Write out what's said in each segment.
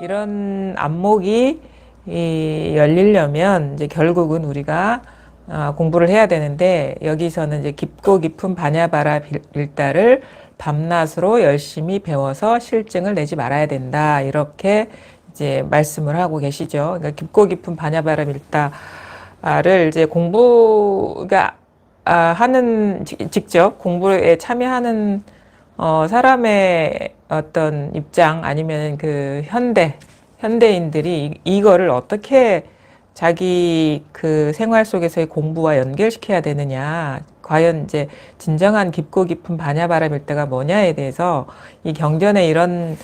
이런 안목이 열리려면 이제 결국은 우리가 공부를 해야 되는데, 여기서는 이제 깊고 깊은 바냐바라 밀다를 밤낮으로 열심히 배워서 실증을 내지 말아야 된다. 이렇게 이제 말씀을 하고 계시죠. 그러니까 깊고 깊은 바냐바라 밀다를 이제 공부가 하는 직접 공부에 참여하는 사람의 어떤 입장 아니면 그 현대인들이 이거를 어떻게 자기 그 생활 속에서의 공부와 연결시켜야 되느냐. 과연 이제 진정한 깊고 깊은 바냐바라 밀다가 뭐냐에 대해서 이 경전의 이런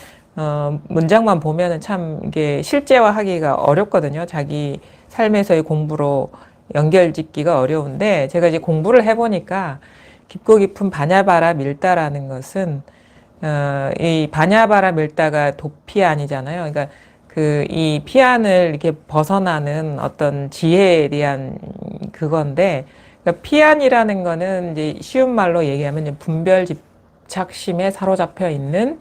문장만 보면은 참 이게 실제화하기가 어렵거든요. 자기 삶에서의 공부로 연결짓기가 어려운데, 제가 이제 공부를 해보니까 깊고 깊은 바냐바라 밀다라는 것은 이 바냐바라 밀다가 도피안이잖아요. 그러니까 그 이 피안을 이렇게 벗어나는 어떤 지혜에 대한 그건데, 그러니까 피안이라는 거는 이제 쉬운 말로 얘기하면 분별 집착심에 사로잡혀 있는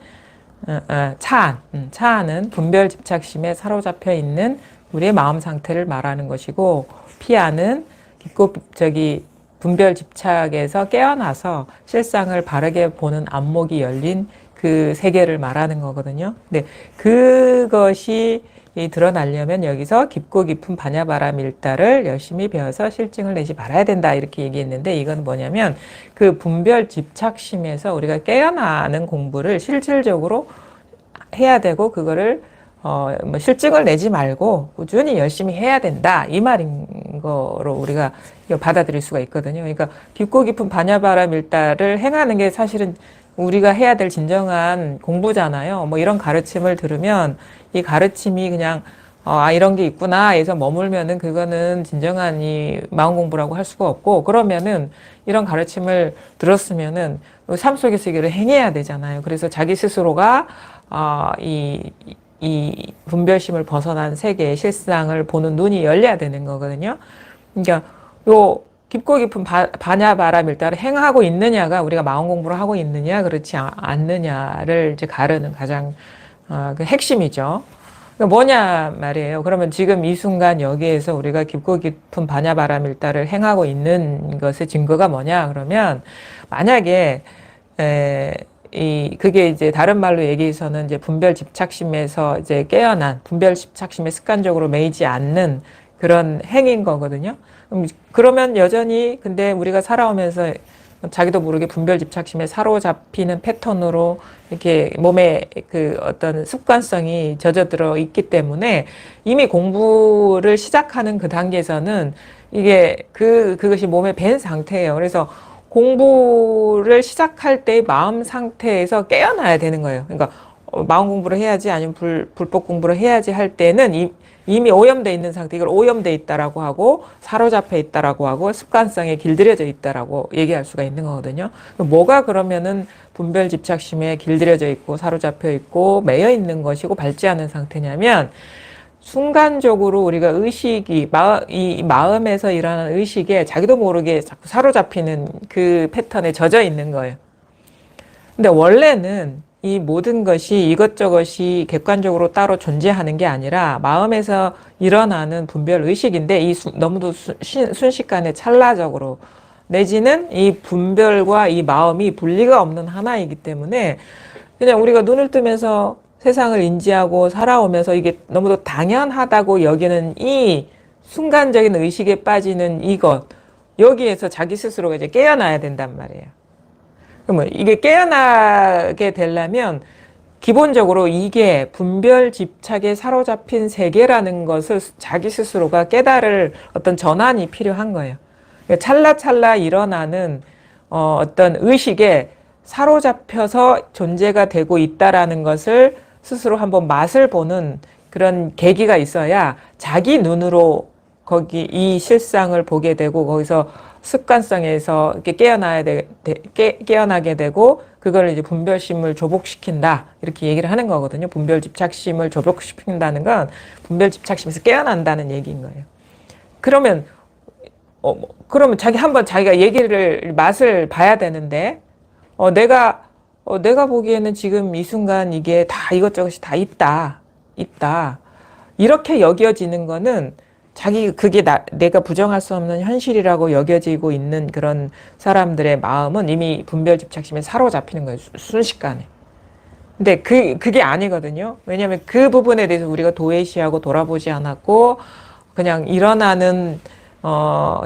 차안은 분별 집착심에 사로잡혀 있는 우리의 마음 상태를 말하는 것이고, 피안은 깊고 분별 집착에서 깨어나서 실상을 바르게 보는 안목이 열린 그 세계를 말하는 거거든요. 근데 그것이 드러나려면 여기서 깊고 깊은 바냐바라 밀다를 열심히 배워서 실증을 내지 말아야 된다, 이렇게 얘기했는데, 이건 뭐냐면 그 분별 집착심에서 우리가 깨어나는 공부를 실질적으로 해야 되고, 그거를 뭐 실증을 내지 말고 꾸준히 열심히 해야 된다, 이 말인 거로 우리가 받아들일 수가 있거든요. 그러니까 깊고 깊은 바냐바라 밀다를 행하는 게 사실은 우리가 해야 될 진정한 공부잖아요. 뭐 이런 가르침을 들으면 이 가르침이 그냥 이런 게 있구나 해서 머물면은 그거는 진정한 이 마음 공부라고 할 수가 없고, 그러면은 이런 가르침을 들었으면은 삶 속에서 이걸 행해야 되잖아요. 그래서 자기 스스로가 이 분별심을 벗어난 세계의 실상을 보는 눈이 열려야 되는 거거든요. 그러니까 요 깊고 깊은 바냐바라 밀다를 행하고 있느냐가 우리가 마음 공부를 하고 있느냐 그렇지 않느냐를 이제 가르는 가장 그 핵심이죠. 그러니까 뭐냐 말이에요. 그러면 지금 이 순간 여기에서 우리가 깊고 깊은 바냐바라 밀다를 행하고 있는 것의 증거가 뭐냐 그러면, 만약에 그게 이제 다른 말로 얘기해서는 이제 분별 집착심에서 이제 깨어난, 분별 집착심에 습관적으로 매이지 않는 그런 행인 거거든요. 그러면 여전히 근데 우리가 살아오면서 자기도 모르게 분별 집착심에 사로잡히는 패턴으로 이렇게 몸에 그 어떤 습관성이 젖어들어 있기 때문에, 이미 공부를 시작하는 그 단계에서는 이게 그것이 몸에 밴 상태예요. 그래서 공부를 시작할 때의 마음 상태에서 깨어나야 되는 거예요. 그러니까 마음 공부를 해야지, 아니면 불법 공부를 해야지 할 때는 이미 오염돼 있는 상태, 이걸 오염돼 있다라고 하고 사로잡혀 있다라고 하고 습관성에 길들여져 있다라고 얘기할 수가 있는 거거든요. 뭐가 그러면은 분별 집착심에 길들여져 있고 사로잡혀 있고 매여 있는 것이고 밝지 않은 상태냐면, 순간적으로 우리가 의식이 이 마음에서 일어나는 의식에 자기도 모르게 자꾸 사로잡히는 그 패턴에 젖어 있는 거예요. 근데 원래는 이 모든 것이 이것저것이 객관적으로 따로 존재하는 게 아니라 마음에서 일어나는 분별 의식인데, 너무도 순식간에 찰나적으로, 내지는 이 분별과 이 마음이 분리가 없는 하나이기 때문에 그냥 우리가 눈을 뜨면서 세상을 인지하고 살아오면서 이게 너무도 당연하다고 여기는 이 순간적인 의식에 빠지는 이것, 여기에서 자기 스스로가 이제 깨어나야 된단 말이에요. 그러면 이게 깨어나게 되려면 기본적으로 이게 분별 집착에 사로잡힌 세계라는 것을 자기 스스로가 깨달을 어떤 전환이 필요한 거예요. 그러니까 찰나찰나 일어나는 어떤 의식에 사로잡혀서 존재가 되고 있다라는 것을 스스로 한번 맛을 보는 그런 계기가 있어야 자기 눈으로 거기 이 실상을 보게 되고, 거기서 습관성에서 이렇게 깨어나게 되고, 그걸 이제 분별심을 조복시킨다, 이렇게 얘기를 하는 거거든요. 분별 집착심을 조복시킨다는 건 분별 집착심에서 깨어난다는 얘기인 거예요. 그러면 그러면 자기가 얘기를 맛을 봐야 되는데, 내가 보기에는 지금 이 순간 이게 다 이것저것이 다 있다. 있다. 이렇게 여겨지는 거는 그게 내가 부정할 수 없는 현실이라고 여겨지고 있는 그런 사람들의 마음은 이미 분별 집착심에 사로잡히는 거예요. 순식간에. 근데 그게 아니거든요. 왜냐하면 그 부분에 대해서 우리가 도외시하고 돌아보지 않았고, 그냥 일어나는,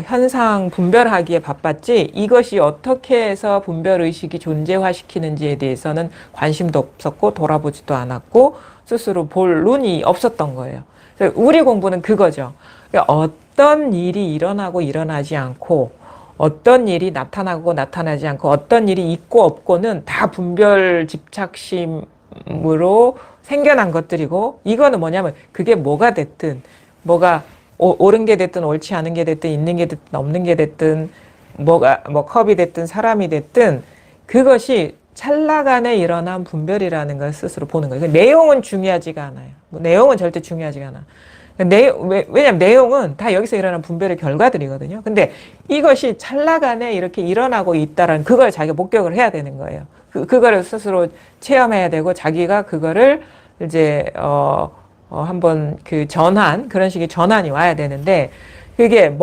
현상 분별하기에 바빴지, 이것이 어떻게 해서 분별 의식이 존재화시키는지에 대해서는 관심도 없었고, 돌아보지도 않았고, 스스로 볼 눈이 없었던 거예요. 그래서 우리 공부는 그거죠. 그러니까 어떤 일이 일어나고 일어나지 않고, 어떤 일이 나타나고 나타나지 않고, 어떤 일이 있고 없고는 다 분별 집착심으로 생겨난 것들이고, 이거는 뭐냐면 그게 뭐가 됐든, 뭐가 옳은 게 됐든 옳지 않은 게 됐든 있는 게 됐든 없는 게 됐든 뭐 컵이 됐든 사람이 됐든 그것이 찰나간에 일어난 분별이라는 걸 스스로 보는 거예요. 내용은 중요하지가 않아요. 내용은 절대 중요하지가 않아. 왜냐면 내용은 다 여기서 일어난 분별의 결과들이거든요. 근데 이것이 찰나간에 이렇게 일어나고 있다라는 그걸 자기가 목격을 해야 되는 거예요. 그거를 스스로 체험해야 되고 자기가 그거를 이제 한번 그런 식의 전환이 와야 되는데 그게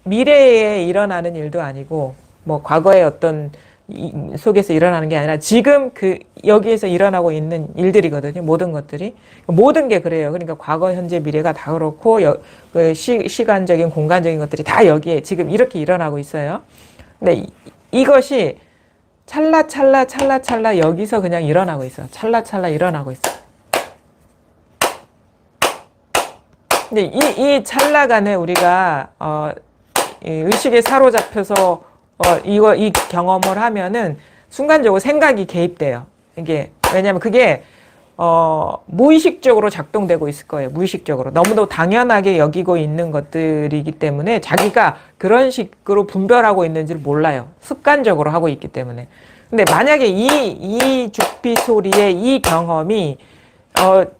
미래에 일어나는 일도 아니고 뭐 과거의 어떤 속에서 일어나는 게 아니라 지금 여기에서 일어나고 있는 일들이거든요. 모든 것들이. 모든 게 그래요. 그러니까 과거, 현재, 미래가 다 그렇고 시간적인, 공간적인 것들이 다 여기에 지금 이렇게 일어나고 있어요. 근데 이것이 찰나 여기서 그냥 일어나고 있어요. 찰나 일어나고 있어요. 근데 이 찰나간에 우리가 의식에 사로잡혀서 이 경험을 하면은 순간적으로 생각이 개입돼요. 왜냐면 그게 무의식적으로 작동되고 있을 거예요. 무의식적으로. 너무도 당연하게 여기고 있는 것들이기 때문에 자기가 그런 식으로 분별하고 있는지를 몰라요. 습관적으로 하고 있기 때문에. 근데 만약에 이 죽비 소리의 이 경험이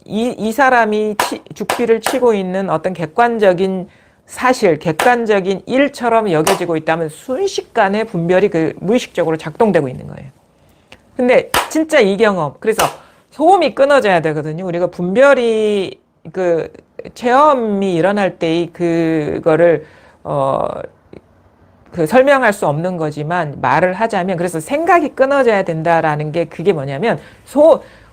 이 사람이 죽비를 치고 있는 어떤 객관적인 사실, 객관적인 일처럼 여겨지고 있다면 순식간에 분별이 무의식적으로 작동되고 있는 거예요. 근데 진짜 이 경험, 그래서 소음이 끊어져야 되거든요. 우리가 분별이 체험이 일어날 때 그거를 설명할 수 없는 거지만 말을 하자면 그래서 생각이 끊어져야 된다라는 게 그게 뭐냐면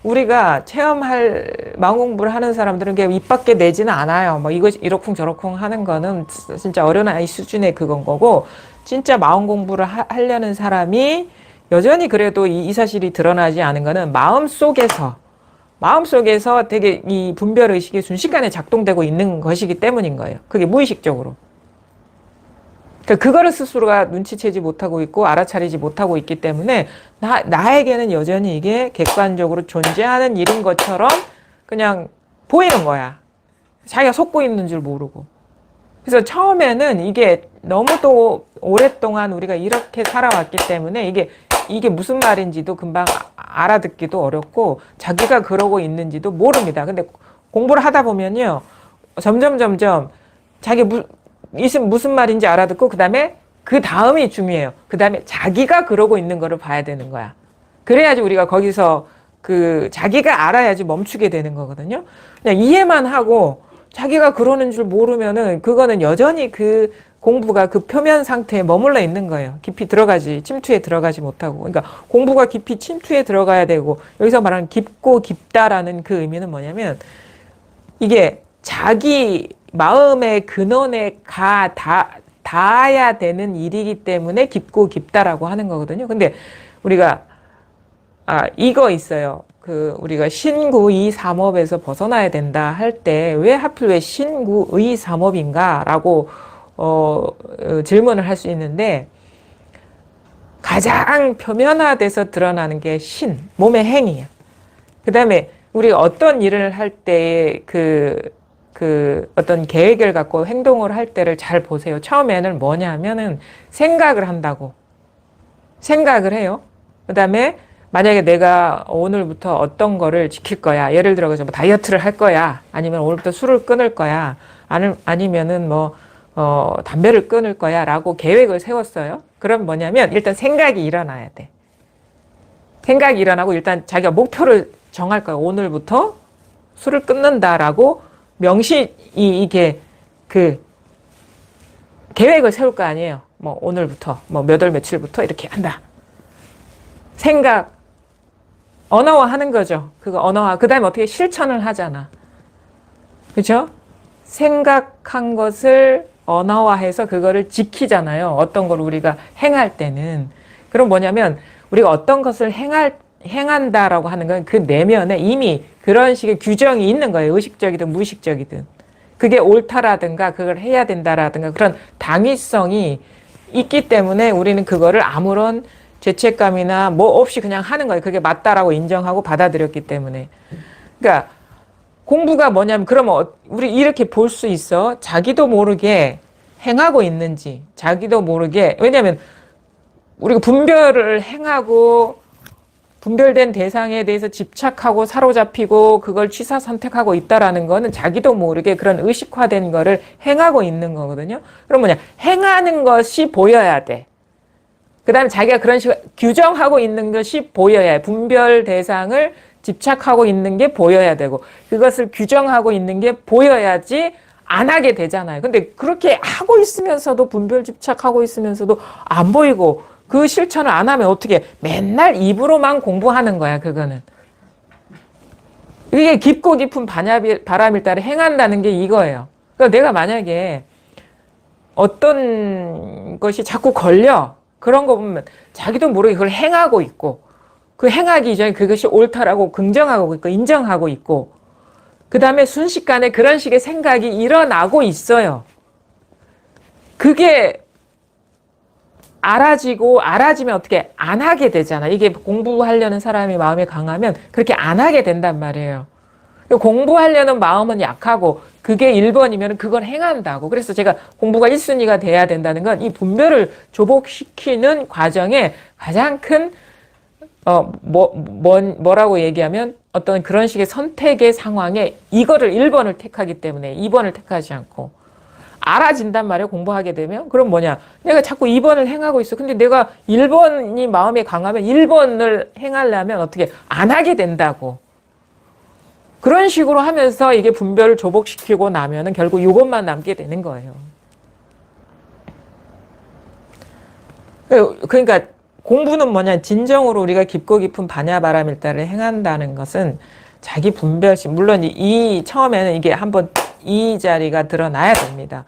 우리가 체험할 마음 공부를 하는 사람들은 입 밖에 내지는 않아요. 뭐 이거 이러쿵 저러쿵 하는 거는 진짜 어린아이 수준의 그건 거고 진짜 마음 공부를 하려는 사람이 여전히 그래도 이 사실이 드러나지 않은 거는 마음속에서 되게 이 분별 의식이 순식간에 작동되고 있는 것이기 때문인 거예요. 그게 무의식적으로. 그거를 스스로가 눈치채지 못하고 있고 알아차리지 못하고 있기 때문에 나에게는 여전히 이게 객관적으로 존재하는 일인 것처럼 그냥 보이는 거야. 자기가 속고 있는 줄 모르고. 그래서 처음에는 이게 너무도 오랫동안 우리가 이렇게 살아왔기 때문에 이게 무슨 말인지도 금방 알아듣기도 어렵고 자기가 그러고 있는지도 모릅니다. 근데 공부를 하다 보면요. 점점 자기 무슨 말인지 알아듣고 그 다음이 중요해요. 그 다음에 자기가 그러고 있는 거를 봐야 되는 거야. 그래야지 우리가 거기서 자기가 알아야지 멈추게 되는 거거든요. 그냥 이해만 하고 자기가 그러는 줄 모르면은 그거는 여전히 그 공부가 그 표면 상태에 머물러 있는 거예요. 깊이 침투에 들어가지 못하고. 그러니까 공부가 깊이 침투에 들어가야 되고 여기서 말하는 깊고 깊다라는 그 의미는 뭐냐면 이게 자기 마음의 근원에 닿아야 되는 일이기 때문에 깊고 깊다라고 하는 거거든요. 근데 우리가 이거 있어요. 우리가 신구의 삼업에서 벗어나야 된다 할 때 왜 하필 왜 신구의 삼업인가라고 질문을 할 수 있는데 가장 표면화돼서 드러나는 게 몸의 행위야. 그 다음에 우리가 어떤 일을 할 때의 어떤 계획을 갖고 행동을 할 때를 잘 보세요. 처음에는 뭐냐 하면은 생각을 한다고. 생각을 해요. 그 다음에 만약에 내가 오늘부터 어떤 거를 지킬 거야. 예를 들어, 뭐 다이어트를 할 거야. 아니면 오늘부터 술을 끊을 거야. 아니면은 담배를 끊을 거야. 라고 계획을 세웠어요. 그럼 뭐냐면 일단 생각이 일어나야 돼. 생각이 일어나고 일단 자기가 목표를 정할 거야. 오늘부터 술을 끊는다라고 명시 이게 그 계획을 세울 거 아니에요. 뭐 오늘부터 뭐 몇 월 며칠부터 이렇게 한다. 생각 언어화하는 거죠. 그거 언어화. 그다음에 어떻게 실천을 하잖아. 그렇죠? 생각한 것을 언어화해서 그거를 지키잖아요. 어떤 걸 우리가 행할 때는. 그럼 뭐냐면 우리가 어떤 것을 행한다라고 하는 건 그 내면에 이미 그런 식의 규정이 있는 거예요. 의식적이든 무의식적이든. 그게 옳다라든가 그걸 해야 된다라든가 그런 당위성이 있기 때문에 우리는 그거를 아무런 죄책감이나 뭐 없이 그냥 하는 거예요. 그게 맞다라고 인정하고 받아들였기 때문에. 그러니까 공부가 뭐냐면 그러면 우리 이렇게 볼 수 있어. 자기도 모르게 행하고 있는지 자기도 모르게. 왜냐하면 우리가 분별을 행하고 분별된 대상에 대해서 집착하고 사로잡히고 그걸 취사 선택하고 있다라는 거는 자기도 모르게 그런 의식화된 거를 행하고 있는 거거든요. 그럼 뭐냐? 행하는 것이 보여야 돼. 그 다음에 자기가 그런 식으로 규정하고 있는 것이 보여야 해. 분별 대상을 집착하고 있는 게 보여야 되고 그것을 규정하고 있는 게 보여야지 안 하게 되잖아요. 근데 그렇게 하고 있으면서도 분별 집착하고 있으면서도 안 보이고 그 실천을 안 하면 어떻게 맨날 입으로만 공부하는 거야. 그거는. 이게 깊고 깊은 바람일 따라 행한다는 게 이거예요. 그러니까 내가 만약에 어떤 것이 자꾸 걸려. 그런 거 보면 자기도 모르게 그걸 행하고 있고 그 행하기 이전에 그것이 옳다라고 긍정하고 있고 인정하고 있고 그 다음에 순식간에 그런 식의 생각이 일어나고 있어요. 그게 알아지면 어떻게 안 하게 되잖아. 이게 공부하려는 사람이 마음이 강하면 그렇게 안 하게 된단 말이에요. 공부하려는 마음은 약하고 그게 1번이면 그걸 행한다고. 그래서 제가 공부가 1순위가 돼야 된다는 건 이 분별을 조복시키는 과정에 가장 큰 뭐라고 얘기하면 어떤 그런 식의 선택의 상황에 이거를 1번을 택하기 때문에 2번을 택하지 않고 알아진단 말이에요. 공부하게 되면. 그럼 뭐냐. 내가 자꾸 2번을 행하고 있어. 근데 내가 1번이 마음에 강하면 1번을 행하려면 어떻게 안 하게 된다고. 그런 식으로 하면서 이게 분별을 조복시키고 나면은 결국 이것만 남게 되는 거예요. 그러니까 공부는 뭐냐. 진정으로 우리가 깊고 깊은 반야바라밀다를 행한다는 것은 자기 분별심. 물론 이 처음에는 이게 한번 이 자리가 드러나야 됩니다.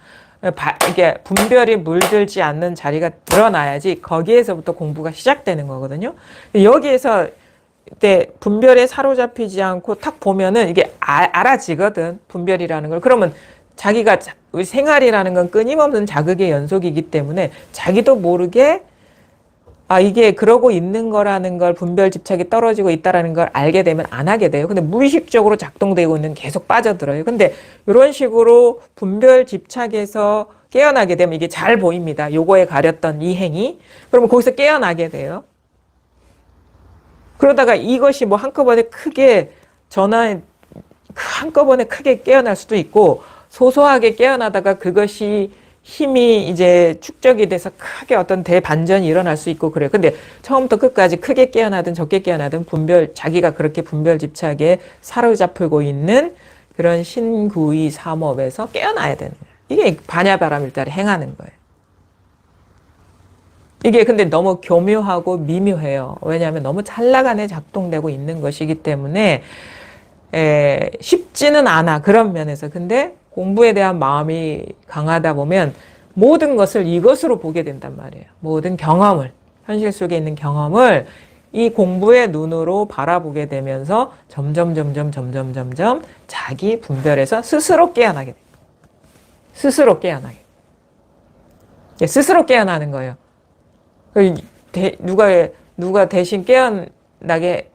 이게 분별이 물들지 않는 자리가 드러나야지 거기에서부터 공부가 시작되는 거거든요. 여기에서 때 분별에 사로잡히지 않고 탁 보면은 이게 알아지거든. 분별이라는 걸. 그러면 자기가 생활이라는 건 끊임없는 자극의 연속이기 때문에 자기도 모르게 이게 그러고 있는 거라는 걸 분별 집착이 떨어지고 있다라는 걸 알게 되면 안 하게 돼요. 근데 무의식적으로 작동되고 있는 계속 빠져들어요. 근데 이런 식으로 분별 집착에서 깨어나게 되면 이게 잘 보입니다. 요거에 가렸던 이 행위. 그러면 거기서 깨어나게 돼요. 그러다가 이것이 뭐 한꺼번에 한꺼번에 크게 깨어날 수도 있고 소소하게 깨어나다가 그것이 힘이 이제 축적이 돼서 크게 어떤 대반전이 일어날 수 있고 그래요. 근데 처음부터 끝까지 크게 깨어나든 적게 깨어나든 자기가 그렇게 분별 집착에 사로잡히고 있는 그런 신구의 삼업에서 깨어나야 되는 거예요. 이게 반야바라밀다를 행하는 거예요. 이게 근데 너무 교묘하고 미묘해요. 왜냐하면 너무 찰나간에 작동되고 있는 것이기 때문에 쉽지는 않아. 그런 면에서. 근데 공부에 대한 마음이 강하다 보면 모든 것을 이것으로 보게 된단 말이에요. 모든 경험을, 현실 속에 있는 경험을 이 공부의 눈으로 바라보게 되면서 점점 자기 분별에서 스스로 깨어나게 돼요. 스스로 깨어나게. 스스로 깨어나는 거예요. 누가 대신 깨어나게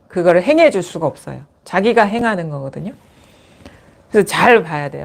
그거를 행해 줄 수가 없어요. 자기가 행하는 거거든요. 그래서 잘 봐야 돼요.